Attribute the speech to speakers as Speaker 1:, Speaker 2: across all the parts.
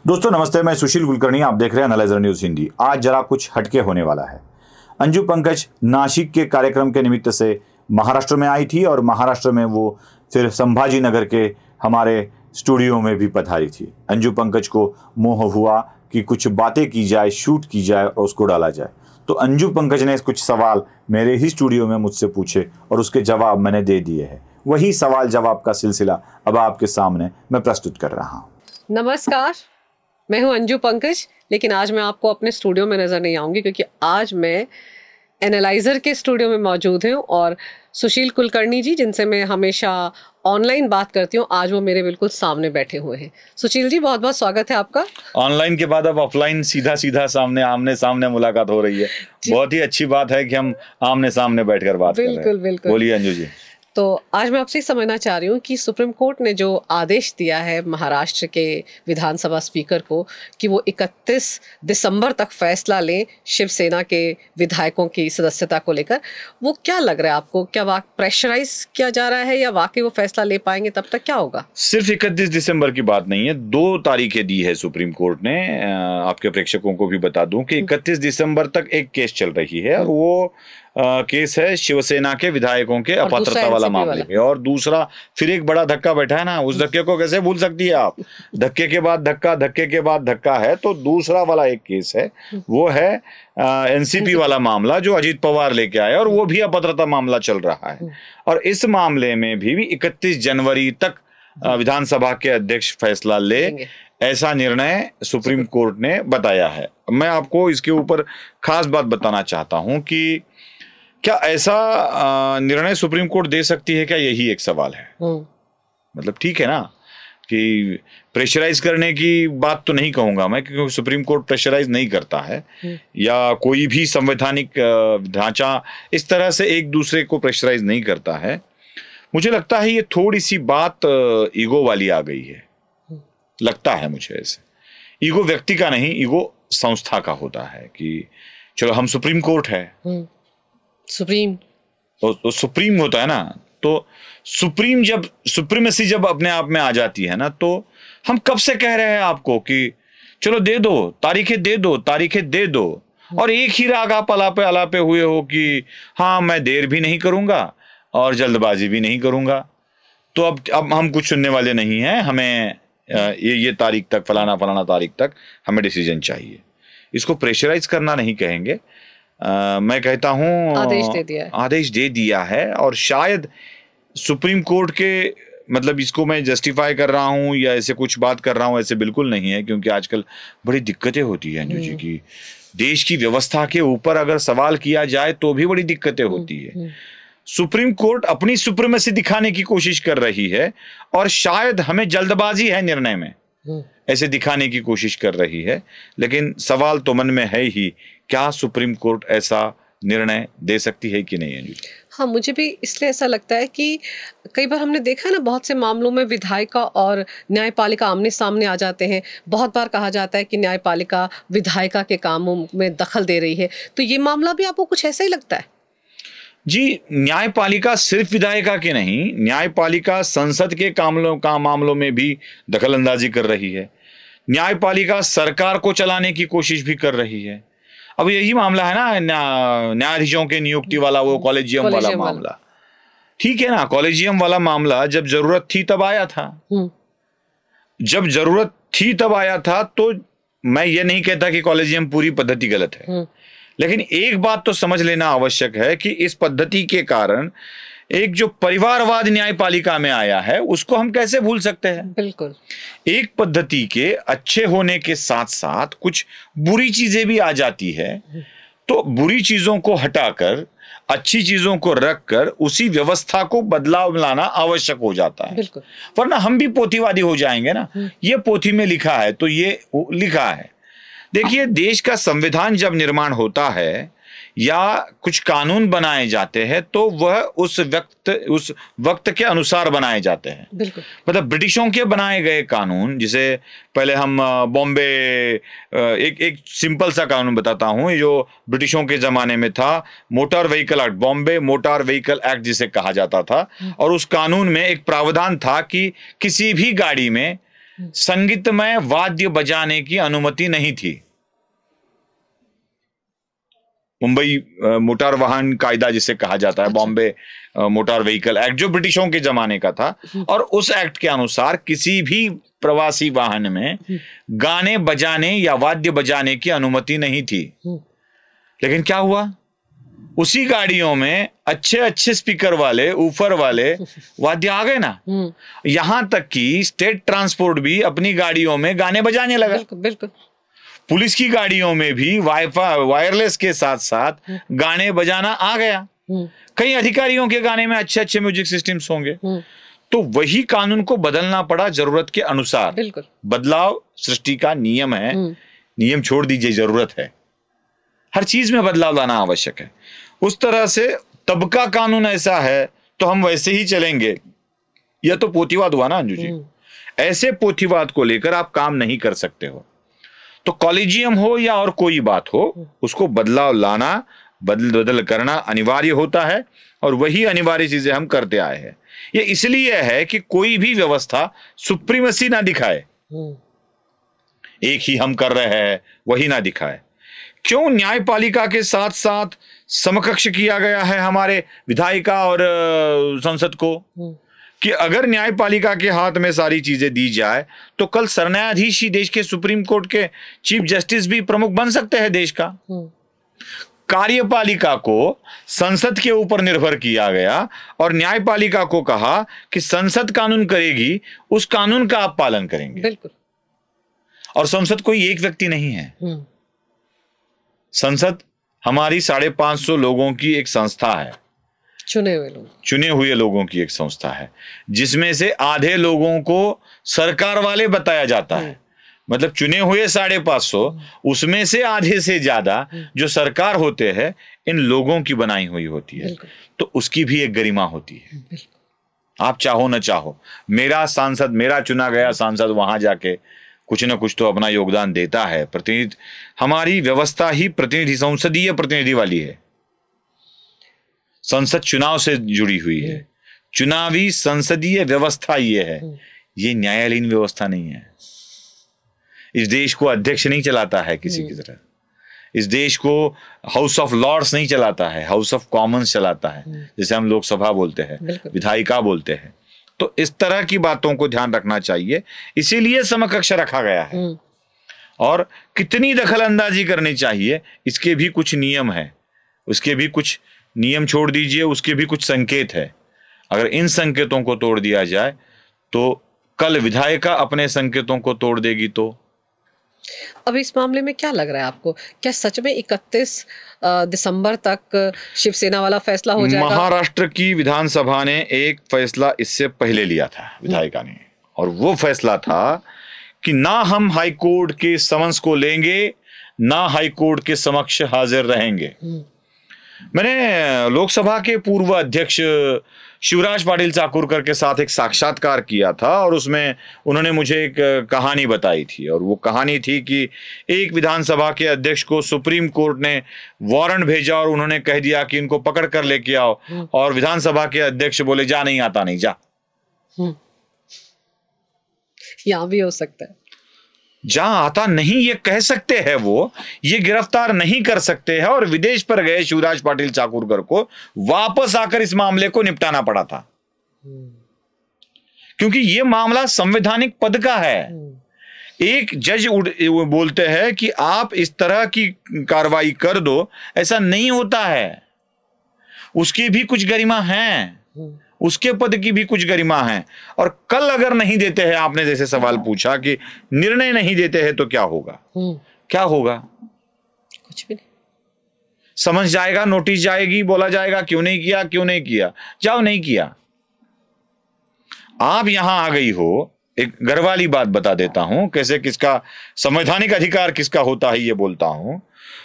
Speaker 1: दोस्तों नमस्ते, मैं सुशील कुलकर्णी, आप देख रहे हैं एनालाइजर न्यूज हिंदी। आज जरा कुछ हटके होने वाला है। अंजू पंकज नासिक के कार्यक्रम के निमित्त से महाराष्ट्र में आई थी और महाराष्ट्र में वो फिर संभाजी नगर के हमारे स्टूडियो में भी पधारी थी। अंजू पंकज को मोह हुआ कि कुछ बातें की जाए, शूट की जाए और उसको डाला जाए। तो अंजू पंकज ने कुछ सवाल मेरे ही स्टूडियो में मुझसे पूछे और उसके जवाब मैंने दे दिए हैं। वही सवाल जवाब का सिलसिला अब आपके सामने मैं प्रस्तुत कर रहा हूँ।
Speaker 2: नमस्कार, मैं हूं अंजू पंकज, लेकिन आज मैं आपको अपने स्टूडियो में नज़र नहीं आऊंगी क्योंकि आज मैं एनालाइजर के स्टूडियो में मौजूद हूं और सुशील कुलकर्णी जी, जिनसे मैं हमेशा ऑनलाइन बात करती हूं, आज वो मेरे बिल्कुल सामने बैठे हुए हैं। सुशील जी, बहुत बहुत स्वागत है आपका।
Speaker 1: ऑनलाइन के बाद अब ऑफलाइन सीधा सीधा सामने आमने सामने मुलाकात हो रही है। बहुत ही अच्छी बात है कि हम आमने सामने बैठकर बात कर रहे हैं।
Speaker 2: बिल्कुल बिल्कुल।
Speaker 1: बोलिए अंजू जी।
Speaker 2: तो आज मैं आपसे समझना चाह रही हूँ कि सुप्रीम कोर्ट ने जो आदेश दिया है महाराष्ट्र के विधानसभा स्पीकर को कि वो 31 दिसंबर तक फैसला लें शिवसेना के विधायकों की सदस्यता को लेकर, वो क्या लग रहा है आपको? क्या प्रेशराइज किया जा रहा है या वाकई वो फैसला ले पाएंगे? तब तक क्या होगा?
Speaker 1: सिर्फ 31 दिसंबर की बात नहीं है, 2 तारीखें दी है सुप्रीम कोर्ट ने। आपके प्रेक्षकों को भी बता दूं कि 31 दिसंबर तक एक केस चल रही है और वो केस है शिवसेना के विधायकों के अपात्रता वाला मामले में। और दूसरा फिर एक बड़ा धक्का बैठा है ना, उस धक्के को कैसे भूल सकती है आप? धक्के के बाद धक्का, धक्के के बाद धक्का है। तो दूसरा वाला एक केस है, वो है एनसीपी वाला मामला जो अजीत पवार लेके आए और वो भी अपात्रता मामला चल रहा है। और इस मामले में भी 31 जनवरी तक विधानसभा के अध्यक्ष फैसला ले, ऐसा निर्णय सुप्रीम कोर्ट ने बताया है। मैं आपको इसके ऊपर खास बात बताना चाहता हूं कि क्या ऐसा निर्णय सुप्रीम कोर्ट दे सकती है क्या, यही एक सवाल है। मतलब ठीक है ना कि प्रेशराइज करने की बात तो नहीं कहूंगा मैं, क्योंकि सुप्रीम कोर्ट प्रेशराइज नहीं करता है या कोई भी संवैधानिक ढांचा इस तरह से एक दूसरे को प्रेशराइज नहीं करता है। मुझे लगता है ये थोड़ी सी बात ईगो वाली आ गई है, लगता है मुझे ऐसे। ईगो व्यक्ति का नहीं, ईगो संस्था का होता है कि चलो हम सुप्रीम कोर्ट है,
Speaker 2: सुप्रीम
Speaker 1: तो सुप्रीम होता है ना, तो सुप्रीम जब सुप्रीमेसी जब अपने आप में आ जाती है ना, तो हम कब से कह रहे हैं आपको कि चलो दे दो तारीखें, दे दो तारीखें, दे दो। और एक ही राग आप अलापे हुए हो कि हाँ मैं देर भी नहीं करूंगा और जल्दबाजी भी नहीं करूंगा। तो अब हम कुछ सुनने वाले नहीं हैं, हमें ये तारीख तक, फलाना तारीख तक हमें डिसीजन चाहिए। इसको प्रेशराइज करना नहीं कहेंगे, मैं कहता हूं आदेश दे दिया है। और शायद सुप्रीम कोर्ट के, मतलब इसको मैं जस्टिफाई कर रहा हूं या ऐसे कुछ बात कर रहा हूं, ऐसे बिल्कुल नहीं है, क्योंकि आजकल बड़ी दिक्कतें होती है अंजू जी की। देश की व्यवस्था के ऊपर अगर सवाल किया जाए तो भी बड़ी दिक्कतें होती है। सुप्रीम कोर्ट अपनी सुप्रीमेसी दिखाने की कोशिश कर रही है और शायद हमें जल्दबाजी है निर्णय में, ऐसे दिखाने की कोशिश कर रही है। लेकिन सवाल तो मन में है ही, क्या सुप्रीम कोर्ट ऐसा निर्णय दे सकती है कि नहीं अंजू?
Speaker 2: हाँ, मुझे भी इसलिए ऐसा लगता है कि कई बार हमने देखा है ना, बहुत से मामलों में विधायिका और न्यायपालिका आमने सामने आ जाते हैं। बहुत बार कहा जाता है कि न्यायपालिका विधायिका के कामों में दखल दे रही है। तो ये मामला भी आपको कुछ ऐसा ही लगता है?
Speaker 1: जी, न्यायपालिका सिर्फ विधायिका के नहीं, न्यायपालिका संसद के मामलों में भी दखल अंदाजी कर रही है। न्यायपालिका सरकार को चलाने की कोशिश भी कर रही है। अब यही मामला है ना न्यायाधीशों के नियुक्ति वाला, वो कॉलेजियम वाला मामला। ठीक है ना, कॉलेजियम वाला मामला जब जरूरत थी तब आया था। जब जरूरत थी तब आया था, तो मैं ये नहीं कहता कि कॉलेजियम पूरी पद्धति गलत है, लेकिन एक बात तो समझ लेना आवश्यक है कि इस पद्धति के कारण एक जो परिवारवाद न्यायपालिका में आया है उसको हम कैसे भूल सकते हैं?
Speaker 2: बिल्कुल।
Speaker 1: एक पद्धति के अच्छे होने के साथ साथ कुछ बुरी चीजें भी आ जाती है, तो बुरी चीजों को हटाकर अच्छी चीजों को रखकर उसी व्यवस्था को बदलाव लाना आवश्यक हो जाता है। वरना हम भी पोथीवादी हो जाएंगे ना, ये पोथी में लिखा है तो ये लिखा है। देखिए, देश का संविधान जब निर्माण होता है या कुछ कानून बनाए जाते हैं तो वह उस वक्त के अनुसार बनाए जाते हैं। मतलब ब्रिटिशों के बनाए गए कानून, जिसे पहले हम बॉम्बे, एक सिंपल सा कानून बताता हूं, जो ब्रिटिशों के जमाने में था, motor vehicle act, Bombay motor vehicle act जिसे कहा जाता था। और उस कानून में एक प्रावधान था कि किसी भी गाड़ी में संगीतमय वाद्य बजाने की अनुमति नहीं थी। मुंबई मोटर वाहन कायदा जिसे कहा जाता है, बॉम्बे मोटर व्हीकल एक्ट, जो ब्रिटिशों के जमाने का था, और उस एक्ट के अनुसार किसी भी प्रवासी वाहन में गाने बजाने या वाद्य बजाने की अनुमति नहीं थी। लेकिन क्या हुआ, उसी गाड़ियों में अच्छे अच्छे स्पीकर वाले, ऊफर वाले वाद्य आ गए ना। यहां तक कि स्टेट ट्रांसपोर्ट भी अपनी गाड़ियों में गाने बजाने लगा।
Speaker 2: बिल्कुल बिल्कुल।
Speaker 1: पुलिस की गाड़ियों में भी वाईफाई वायरलेस के साथ साथ गाने बजाना आ गया। कई अधिकारियों के गाने में अच्छे अच्छे म्यूजिक सिस्टम्स होंगे। तो वही कानून को बदलना पड़ा जरूरत के अनुसार।
Speaker 2: बिल्कुल।
Speaker 1: बदलाव सृष्टि का नियम है, नियम छोड़ दीजिए, जरूरत है। हर चीज में बदलाव लाना आवश्यक है। उस तरह से तब का कानून ऐसा है तो हम वैसे ही चलेंगे, यह तो पोथीवाद हुआ ना अंजू जी। ऐसे पोथीवाद को लेकर आप काम नहीं कर सकते हो। तो कॉलेजियम हो या और कोई बात हो, उसको बदलाव लाना, बदल करना अनिवार्य होता है, और वही अनिवार्य चीजें हम करते आए हैं। ये इसलिए है कि कोई भी व्यवस्था सुप्रीमेसी ना दिखाए, एक ही हम कर रहे हैं वही ना दिखाए। क्यों न्यायपालिका के साथ साथ समकक्ष किया गया है हमारे विधायिका और संसद को, कि अगर न्यायपालिका के हाथ में सारी चीजें दी जाए तो कल सरन्यायाधीश ही देश के सुप्रीम कोर्ट के चीफ जस्टिस भी प्रमुख बन सकते हैं देश का। कार्यपालिका को संसद के ऊपर निर्भर किया गया और न्यायपालिका को कहा कि संसद कानून करेगी, उस कानून का आप पालन करेंगे।
Speaker 2: बिल्कुल।
Speaker 1: और संसद कोई एक व्यक्ति नहीं है। संसद हमारी 550 लोगों की एक संस्था है, चुने हुए लोगों की एक संस्था है, जिसमें से आधे लोगों को सरकार वाले बताया जाता है। मतलब चुने हुए 550, उसमें से आधे से ज्यादा जो सरकार होते हैं, इन लोगों की बनाई हुई होती है। तो उसकी भी एक गरिमा होती है। आप चाहो न चाहो, मेरा सांसद, मेरा चुना गया सांसद वहां जाके कुछ न कुछ तो अपना योगदान देता है। प्रतिनिधि, हमारी व्यवस्था ही प्रतिनिधि, संसदीय प्रतिनिधि वाली है। संसद चुनाव से जुड़ी हुई है। चुनावी संसदीय व्यवस्था ये है, ये न्यायालयीन व्यवस्था नहीं है। इस देश को अध्यक्ष नहीं चलाता है किसी की तरह। इस देश को हाउस ऑफ लॉर्ड्स नहीं चलाता है, हाउस ऑफ कॉमन्स चलाता है, जैसे हम लोकसभा बोलते हैं, विधायिका बोलते हैं। तो इस तरह की बातों को ध्यान रखना चाहिए, इसीलिए समकक्ष रखा गया है। और कितनी दखलंदाजी करनी चाहिए, इसके भी कुछ नियम है, उसके भी कुछ नियम छोड़ दीजिए, उसके भी कुछ संकेत है। अगर इन संकेतों को तोड़ दिया जाए तो कल विधायिका अपने संकेतों को तोड़ देगी। तो
Speaker 2: अब इस मामले में क्या लग रहा है आपको, क्या सच में 31 दिसंबर तक शिवसेना वाला फैसला हो जाएगा?
Speaker 1: महाराष्ट्र की विधानसभा ने एक फैसला इससे पहले लिया था विधायिका ने, और वो फैसला था कि ना हम हाईकोर्ट के समन्स को लेंगे, ना हाईकोर्ट के समक्ष हाजिर रहेंगे। मैंने लोकसभा के पूर्व अध्यक्ष शिवराज पाटिल चाकूरकर के साथ एक साक्षात्कार किया था, और उसमें उन्होंने मुझे एक कहानी बताई थी। और वो कहानी थी कि एक विधानसभा के अध्यक्ष को सुप्रीम कोर्ट ने वारंट भेजा और उन्होंने कह दिया कि इनको पकड़ कर लेके आओ, और विधानसभा के अध्यक्ष बोले जा नहीं आता नहीं जा।
Speaker 2: यहां भी हो सकता है,
Speaker 1: जहां आता नहीं ये कह सकते हैं, वो ये गिरफ्तार नहीं कर सकते हैं। और विदेश पर गए शिवराज पाटिल चाकूरकर को वापस आकर इस मामले को निपटाना पड़ा था, क्योंकि ये मामला संवैधानिक पद का है। एक जज बोलते हैं कि आप इस तरह की कार्रवाई कर दो, ऐसा नहीं होता है। उसकी भी कुछ गरिमा है, उसके पद की भी कुछ गरिमा है। और कल अगर नहीं देते हैं, आपने जैसे सवाल पूछा कि निर्णय नहीं देते हैं तो क्या होगा, क्या होगा?
Speaker 2: कुछ भी नहीं।
Speaker 1: समझ जाएगा, नोटिस जाएगी, बोला जाएगा क्यों नहीं किया, क्यों नहीं किया, जाओ नहीं किया। आप यहां आ गई हो, एक घर वाली बात बता देता हूं, कैसे किसका संवैधानिक अधिकार किसका होता है ये बोलता हूं।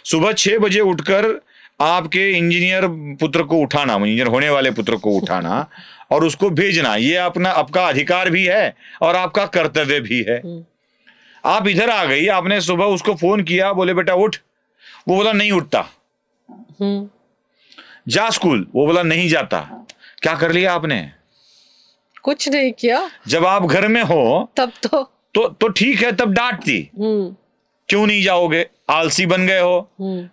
Speaker 1: सुबह 6 बजे उठकर आपके इंजीनियर पुत्र को उठाना, इंजीनियर होने वाले पुत्र को उठाना और उसको भेजना, ये अपना आपका अधिकार भी है और आपका कर्तव्य भी है। आप इधर आ गई, आपने सुबह उसको फोन किया, बोले बेटा उठ, वो बोला नहीं उठता। जा स्कूल, वो बोला नहीं जाता। क्या कर लिया आपने?
Speaker 2: कुछ नहीं किया।
Speaker 1: जब आप घर में हो
Speaker 2: तब तो
Speaker 1: तो ठीक है, तब डांट दी, क्यों नहीं जाओगे, आलसी बन गए हो,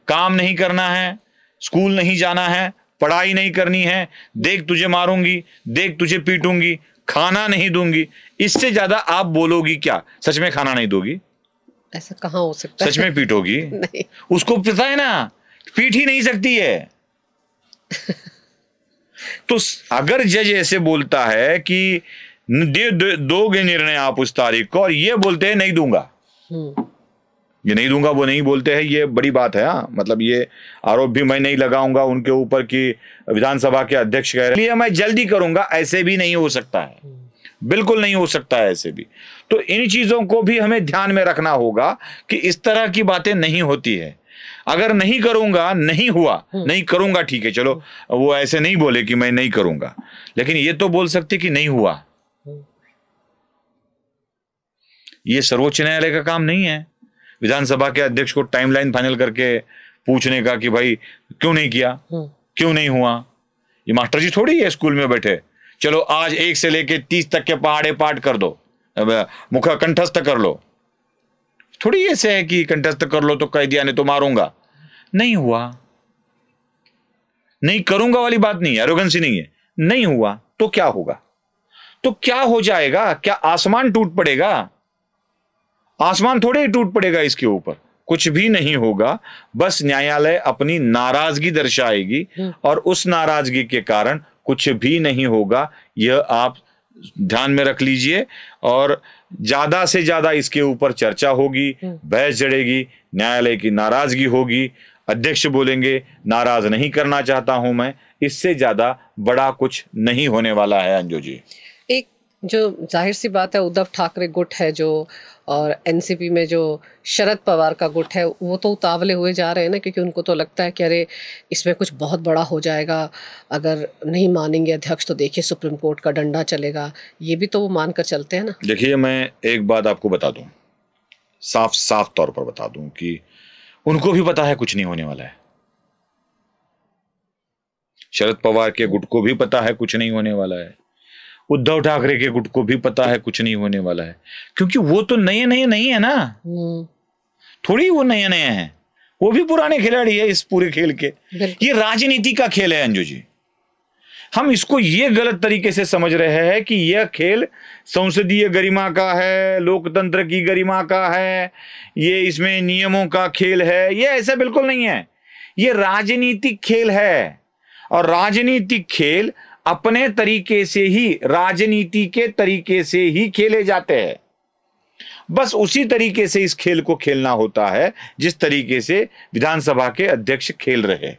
Speaker 1: काम नहीं करना है, स्कूल नहीं जाना है, पढ़ाई नहीं करनी है, देख तुझे मारूंगी, देख तुझे पीटूंगी, खाना नहीं दूंगी। इससे ज्यादा आप बोलोगी क्या? सच में खाना नहीं दोगी?
Speaker 2: ऐसा कहाँ हो सकता है?
Speaker 1: सच में पीटोगी?
Speaker 2: नहीं।
Speaker 1: उसको पता है ना, पीट ही नहीं सकती है। तो अगर जज ऐसे बोलता है कि दोगे निर्णय आप उस तारीख को, और ये बोलते हैं नहीं दूंगा, ये नहीं दूंगा वो नहीं बोलते हैं, ये बड़ी बात है। हाँ, मतलब ये आरोप भी मैं नहीं लगाऊंगा उनके ऊपर कि विधानसभा के अध्यक्ष कह रहे हैं मैं जल्दी करूंगा, ऐसे भी नहीं हो सकता है, बिल्कुल नहीं हो सकता है ऐसे भी। तो इन चीजों को भी हमें ध्यान में रखना होगा कि इस तरह की बातें नहीं होती है। अगर नहीं करूंगा, नहीं हुआ, नहीं करूंगा, ठीक है, चलो वो ऐसे नहीं बोले कि मैं नहीं करूंगा, लेकिन ये तो बोल सकते कि नहीं हुआ। ये सर्वोच्च न्यायालय का काम नहीं है विधानसभा के अध्यक्ष को टाइमलाइन फाइनल करके पूछने का कि भाई क्यों नहीं किया, क्यों नहीं हुआ। ये मास्टर जी थोड़ी है स्कूल में बैठे, चलो आज 1 से लेके 30 तक के पहाड़े पाठ कर दो, मुख कंठस्थ कर लो। थोड़ी ऐसे है कि कंठस्थ कर लो तो कह दिया नहीं तो मारूंगा। नहीं हुआ, नहीं करूंगा वाली बात नहीं है, एरोगेंसी नहीं है। नहीं हुआ तो क्या होगा? तो क्या हो जाएगा? क्या आसमान टूट पड़ेगा? आसमान थोड़े ही टूट पड़ेगा इसके ऊपर, कुछ भी नहीं होगा। बस न्यायालय अपनी नाराजगी दर्शाएगी और उस नाराजगी के कारण कुछ भी नहीं होगा। यह आप ध्यान में रख लीजिए। और ज्यादा से ज्यादा इसके ऊपर चर्चा होगी, बहस जड़ेगी, न्यायालय की नाराजगी होगी, अध्यक्ष बोलेंगे नाराज नहीं करना चाहता हूं मैं। इससे ज्यादा बड़ा कुछ नहीं होने वाला है अंजू जी।
Speaker 2: एक जो जाहिर सी बात है, उद्धव ठाकरे गुट है जो, और एनसीपी में जो शरद पवार का गुट है, वो तो उतावले हुए जा रहे हैं ना, क्योंकि उनको तो लगता है कि अरे इसमें कुछ बहुत बड़ा हो जाएगा, अगर नहीं मानेंगे अध्यक्ष तो देखिए सुप्रीम कोर्ट का डंडा चलेगा। ये भी तो वो मानकर चलते हैं ना।
Speaker 1: देखिए, मैं एक बात आपको बता दूं, साफ साफ तौर पर बता दूं कि उनको भी पता है कुछ नहीं होने वाला है। शरद पवार के गुट को भी पता है कुछ नहीं होने वाला है, उद्धव ठाकरे के गुट को भी पता है कुछ नहीं होने वाला है, क्योंकि वो तो नए नए नहीं है ना, थोड़ी वो नए नए हैं, वो भी पुराने खिलाड़ी है इस पूरे खेल के। ये राजनीति का खेल है अंजू जी। हम इसको ये गलत तरीके से समझ रहे हैं कि यह खेल संसदीय गरिमा का है, लोकतंत्र की गरिमा का है, ये इसमें नियमों का खेल है। ये ऐसा बिल्कुल नहीं है, ये राजनीतिक खेल है। और राजनीतिक खेल अपने तरीके से ही, राजनीति के तरीके से ही खेले जाते हैं। बस उसी तरीके से इस खेल को खेलना होता है जिस तरीके से विधानसभा के अध्यक्ष खेल रहे।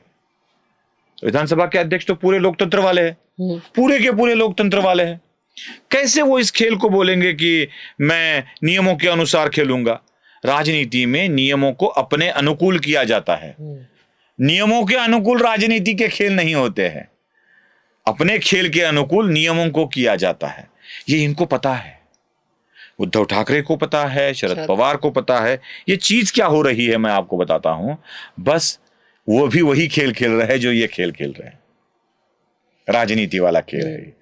Speaker 1: विधानसभा के अध्यक्ष तो पूरे लोकतंत्र वाले हैं, पूरे के पूरे लोकतंत्र वाले हैं। कैसे वो इस खेल को बोलेंगे कि मैं नियमों के अनुसार खेलूंगा? राजनीति में नियमों को अपने अनुकूल किया जाता है। नियमों के अनुकूल राजनीति के खेल नहीं होते हैं, अपने खेल के अनुकूल नियमों को किया जाता है। ये इनको पता है, उद्धव ठाकरे को पता है, शरद पवार को पता है। ये चीज क्या हो रही है मैं आपको बताता हूं। बस वो भी वही खेल खेल रहे हैं जो ये खेल खेल रहे हैं, राजनीति वाला खेल है।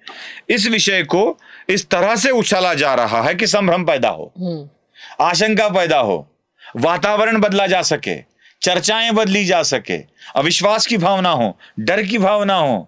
Speaker 1: इस विषय को इस तरह से उछाला जा रहा है कि संभ्रम पैदा हो, आशंका पैदा हो, वातावरण बदला जा सके, चर्चाएं बदली जा सके, अविश्वास की भावना हो, डर की भावना हो,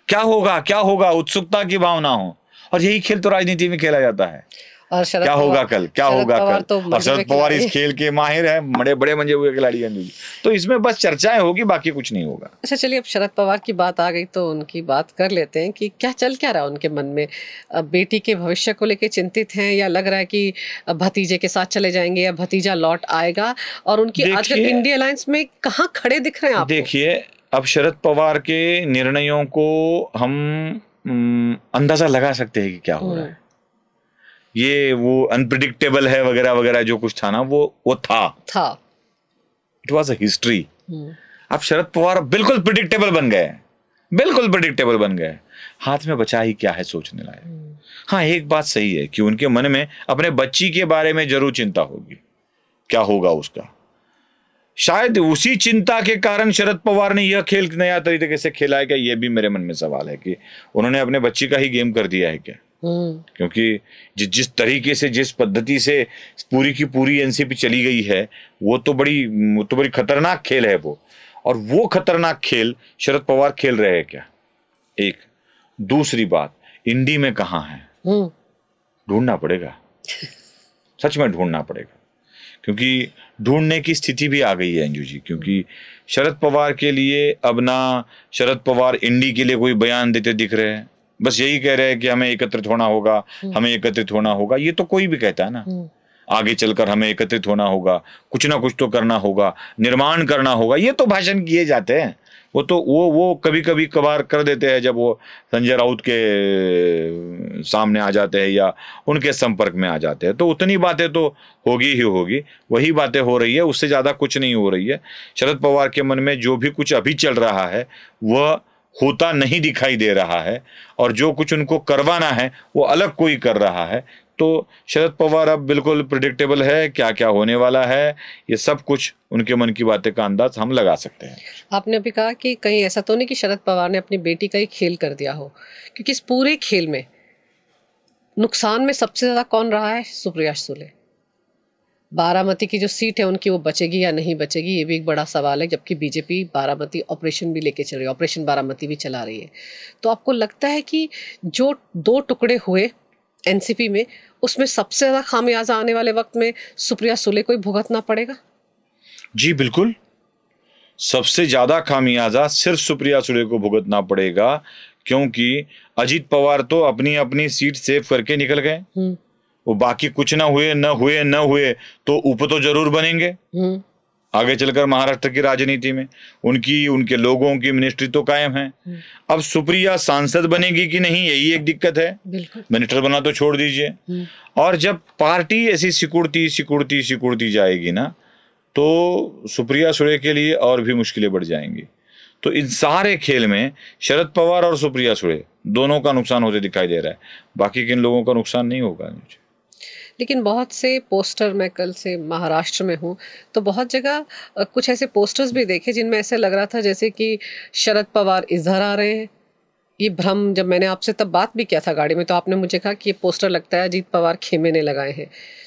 Speaker 1: क्या होगा क्या होगा, उत्सुकता की भावना हो। और यही खेल तो राजनीति में खेला जाता है।
Speaker 2: और
Speaker 1: क्या होगा कल, क्या होगा कल।
Speaker 2: तो
Speaker 1: और शरद पवार इस खेल के माहिर है, बड़े बड़े मंजे हुए खिलाड़ी हैं। तो इसमें बस चर्चाएं होगी, बाकी कुछ नहीं होगा।
Speaker 2: अच्छा, चलिए अब शरद पवार की बात आ गई तो उनकी बात कर लेते हैं कि क्या चल क्या रहा उनके मन में। बेटी के भविष्य को लेकर चिंतित हैं, या लग रहा है कि भतीजे के साथ चले जाएंगे, या भतीजा लौट आएगा? और उनकी आजकल इंडिया अलायंस में कहाँ खड़े दिख रहे हैं आपको?
Speaker 1: देखिए, अब शरद पवार के निर्णयों को हम अंदाजा लगा सकते हैं कि क्या हो रहा है। ये वो अनप्रिडिक्टेबल है वगैरह वगैरह जो कुछ था ना, वो था। It was a history. अब शरद पवार बिल्कुल प्रिडिक्टेबल बन गए, बिल्कुल प्रिडिक्टेबल बन गए। हाथ में बचा ही क्या है सोचने लायक। हाँ, एक बात सही है कि उनके मन में अपने बच्ची के बारे में जरूर चिंता होगी, क्या होगा उसका। शायद उसी चिंता के कारण शरद पवार ने यह खेल नया तरीके से खेला है क्या, यह भी मेरे मन में सवाल है कि उन्होंने अपने बच्ची का ही गेम कर दिया है क्या। क्योंकि जिस तरीके से, जिस पद्धति से पूरी की पूरी एनसीपी चली गई है, वो तो बड़ी खतरनाक खेल है वो। और वो खतरनाक खेल शरद पवार खेल रहे हैं क्या? एक दूसरी बात, इंडी में कहाँ है? ढूंढना पड़ेगा, सच में ढूंढना पड़ेगा, क्योंकि ढूंढने की स्थिति भी आ गई है अंजू जी। क्योंकि शरद पवार के लिए अब ना शरद पवार इंडी के लिए कोई बयान देते दिख रहे हैं, बस यही कह रहे हैं कि हमें एकत्रित होना होगा, हमें एकत्रित होना होगा। ये तो कोई भी कहता है ना, आगे चलकर हमें एकत्रित होना होगा, कुछ ना कुछ तो करना होगा, निर्माण करना होगा, ये तो भाषण किए जाते हैं। वो तो वो कभी कभी कभार कर देते हैं जब वो संजय राउत के सामने आ जाते हैं या उनके संपर्क में आ जाते हैं, तो उतनी बातें तो होगी ही होगी, वही बातें हो रही है, उससे ज़्यादा कुछ नहीं हो रही है। शरद पवार के मन में जो भी कुछ अभी चल रहा है वह होता नहीं दिखाई दे रहा है, और जो कुछ उनको करवाना है वो अलग कोई कर रहा है। तो शरद पवार अब बिल्कुल प्रिडिक्टेबल है, क्या क्या होने वाला है, ये सब कुछ उनके मन की बातें का अंदाज हम लगा सकते हैं।
Speaker 2: आपने अभी कहा कि कहीं ऐसा तो नहीं कि शरद पवार ने अपनी बेटी का ही खेल कर दिया हो, क्योंकि इस पूरे खेल में नुकसान में सबसे ज्यादा कौन रहा है? सुप्रिया सुले। बारामती की जो सीट है उनकी, वो बचेगी या नहीं बचेगी, ये भी एक बड़ा सवाल है, जबकि बीजेपी बारामती ऑपरेशन भी लेके चल रही है, ऑपरेशन बारामती भी चला रही है। तो आपको लगता है कि जो 2 टुकड़े हुए एनसीपी में, उसमें सबसे ज्यादा खामियाजा आने वाले वक्त में सुप्रिया सुले को ही भुगतना पड़ेगा?
Speaker 1: जी बिल्कुल, सबसे ज्यादा खामियाजा सिर्फ सुप्रिया सुले को भुगतना पड़ेगा, क्योंकि अजीत पवार तो अपनी अपनी सीट सेव करके निकल गए। वो बाकी कुछ ना हुए तो ऊपर तो जरूर बनेंगे आगे चलकर महाराष्ट्र की राजनीति में। उनके लोगों की मिनिस्ट्री तो कायम है। अब सुप्रिया सांसद बनेगी कि नहीं, यही एक दिक्कत है। मिनिस्टर बना तो छोड़ दीजिए। और जब पार्टी ऐसी सिकुड़ती जाएगी ना, तो सुप्रिया सुले के लिए और भी मुश्किलें बढ़ जाएंगी। तो इन सारे खेल में शरद पवार और सुप्रिया सुले दोनों का नुकसान होते दिखाई दे रहा है, बाकी किन लोगों का नुकसान नहीं होगा।
Speaker 2: लेकिन बहुत से पोस्टर, मैं कल से महाराष्ट्र में हूँ, तो बहुत जगह कुछ ऐसे पोस्टर्स भी देखे जिनमें ऐसे लग रहा था जैसे कि शरद पवार इधर आ रहे हैं। ये भ्रम, जब मैंने आपसे तब बात भी किया था गाड़ी में, तो आपने मुझे कहा कि ये पोस्टर लगता है अजीत पवार खेमे ने लगाए हैं।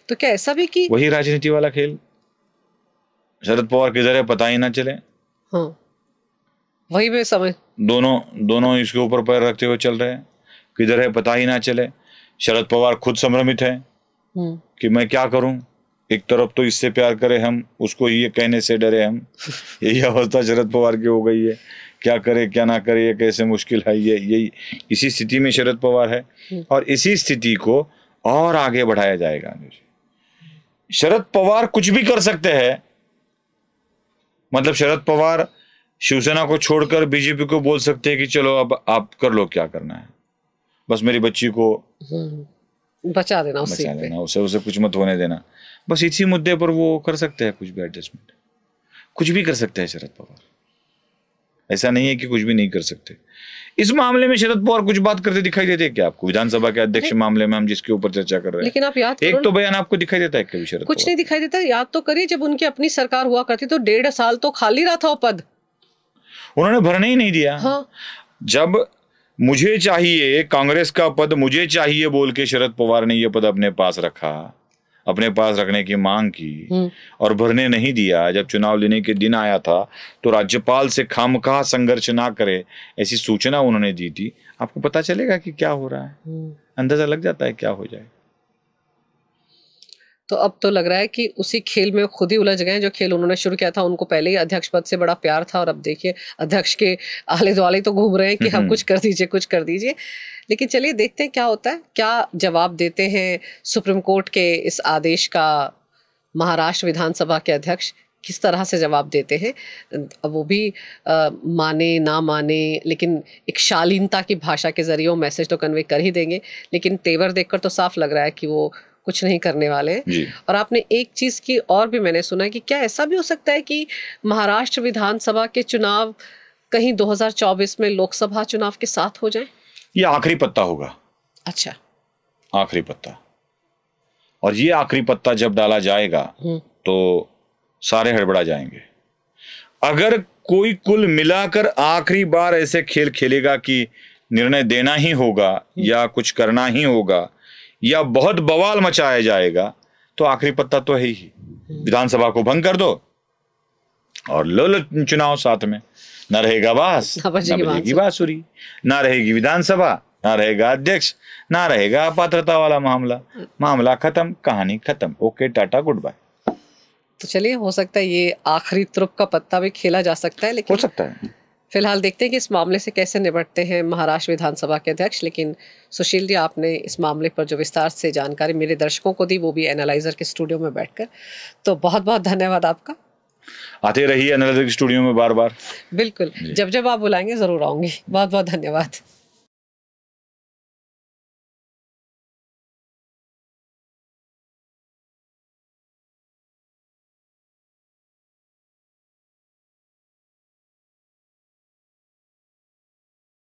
Speaker 2: तो क्या ऐसा भी कि
Speaker 1: वही राजनीति वाला खेल, शरद पवार किधर है पता ही ना चले।
Speaker 2: हाँ, वही मैं समझ,
Speaker 1: दोनों इसके ऊपर पैर रखते हुए चल रहे हैं, किधर है पता ही ना चले। शरद पवार खुद संभ्रमित है कि मैं क्या करूं, एक तरफ तो इससे प्यार करे हम, उसको ये कहने से डरे हम। यही अवस्था शरद पवार की हो गई है, क्या करे क्या ना करे, ये कैसे मुश्किल है। यही इसी स्थिति में शरद पवार है, और इसी स्थिति को और आगे बढ़ाया जाएगा। शरद पवार कुछ भी कर सकते हैं, मतलब शरद पवार शिवसेना को छोड़कर बीजेपी को बोल सकते हैं कि चलो अब आप कर लो क्या करना है, बस मेरी बच्ची को
Speaker 2: बचा देना,
Speaker 1: उसे कुछ मत होने देना। बस इसी मुद्दे पर वो कर सकते हैं कुछ भी एडजस्टमेंट, कुछ भी कर सकते हैं शरद पवार। ऐसा नहीं है कि कुछ भी नहीं कर सकते। इस मामले में शरद पवार कुछ बात करते दिखाई देते हैं क्या आपको? विधानसभा के अध्यक्ष मामले में हम जिसके ऊपर चर्चा कर रहे हैं,
Speaker 2: लेकिन आप याद
Speaker 1: एक तो बयान आपको दिखाई देता है कभी शरद?
Speaker 2: कुछ नहीं दिखाई देता। याद तो करिए, जब उनकी अपनी सरकार हुआ करती तो 1.5 साल तो खाली रहा था वो पद,
Speaker 1: उन्होंने भरने ही नहीं दिया।
Speaker 2: हाँ।
Speaker 1: जब मुझे चाहिए कांग्रेस का पद, मुझे चाहिए बोल के शरद पवार ने यह पद अपने पास रखा, अपने पास रखने की मांग की और भरने नहीं दिया। जब चुनाव लेने के दिन आया था तो राज्यपाल से खामखा संघर्ष ना करे ऐसी सूचना उन्होंने दी थी। आपको पता चलेगा कि क्या हो रहा है, अंदाजा लग जाता है क्या हो जाए।
Speaker 2: तो अब तो लग रहा है कि उसी खेल में खुद ही उलझ गए। जो खेल उन्होंने शुरू किया था, उनको पहले ही अध्यक्ष पद से बड़ा प्यार था, और अब देखिए अध्यक्ष के आले दुआले तो घूम रहे हैं कि हम कुछ कर दीजिए, कुछ कर दीजिए। लेकिन चलिए देखते हैं क्या होता है, क्या जवाब देते हैं सुप्रीम कोर्ट के इस आदेश का महाराष्ट्र विधानसभा के अध्यक्ष, किस तरह से जवाब देते हैं। अब वो भी माने ना माने, लेकिन एक शालीनता की भाषा के जरिए वो मैसेज तो कन्वे कर ही देंगे। लेकिन तेवर देखकर तो साफ लग रहा है कि वो कुछ नहीं करने वाले हैं। और आपने एक चीज की और भी मैंने सुना है कि क्या ऐसा भी हो सकता है कि महाराष्ट्र विधानसभा के चुनाव कहीं 2024 में लोकसभा चुनाव के साथ हो जाए?
Speaker 1: ये आखिरी पत्ता होगा।
Speaker 2: अच्छा,
Speaker 1: आखिरी पत्ता। और ये आखिरी पत्ता जब डाला जाएगा तो सारे हड़बड़ा जाएंगे। अगर कोई कुल मिलाकर आखिरी बार ऐसे खेल खेलेगा कि निर्णय देना ही होगा या कुछ करना ही होगा या बहुत बवाल मचाया जाएगा, तो आखिरी पत्ता तो है ही, विधानसभा को भंग कर दो और लो चुनाव साथ में। न रहेगा बास, न बजेगी बांसुरी, ना रहेगी विधानसभा, ना रहेगा अध्यक्ष, ना रहेगा अपात्रता वाला मामला खत्म, कहानी खत्म। Okay, tata, good bye.
Speaker 2: तो चलिए, हो सकता है ये आखिरी तुरुप का पत्ता भी खेला जा सकता है, लेकिन
Speaker 1: हो सकता है।
Speaker 2: फिलहाल देखते हैं कि इस मामले से कैसे निपटते हैं महाराष्ट्र विधानसभा के अध्यक्ष। लेकिन सुशील जी, आपने इस मामले पर जो विस्तार से जानकारी मेरे दर्शकों को दी, वो भी एनालाइजर के स्टूडियो में बैठकर, तो बहुत बहुत धन्यवाद आपका।
Speaker 1: आते रहिए एनालाइजर के स्टूडियो में बार बार।
Speaker 2: बिल्कुल, जब जब आप बुलाएंगे जरूर आऊंगी। बहुत बहुत धन्यवाद।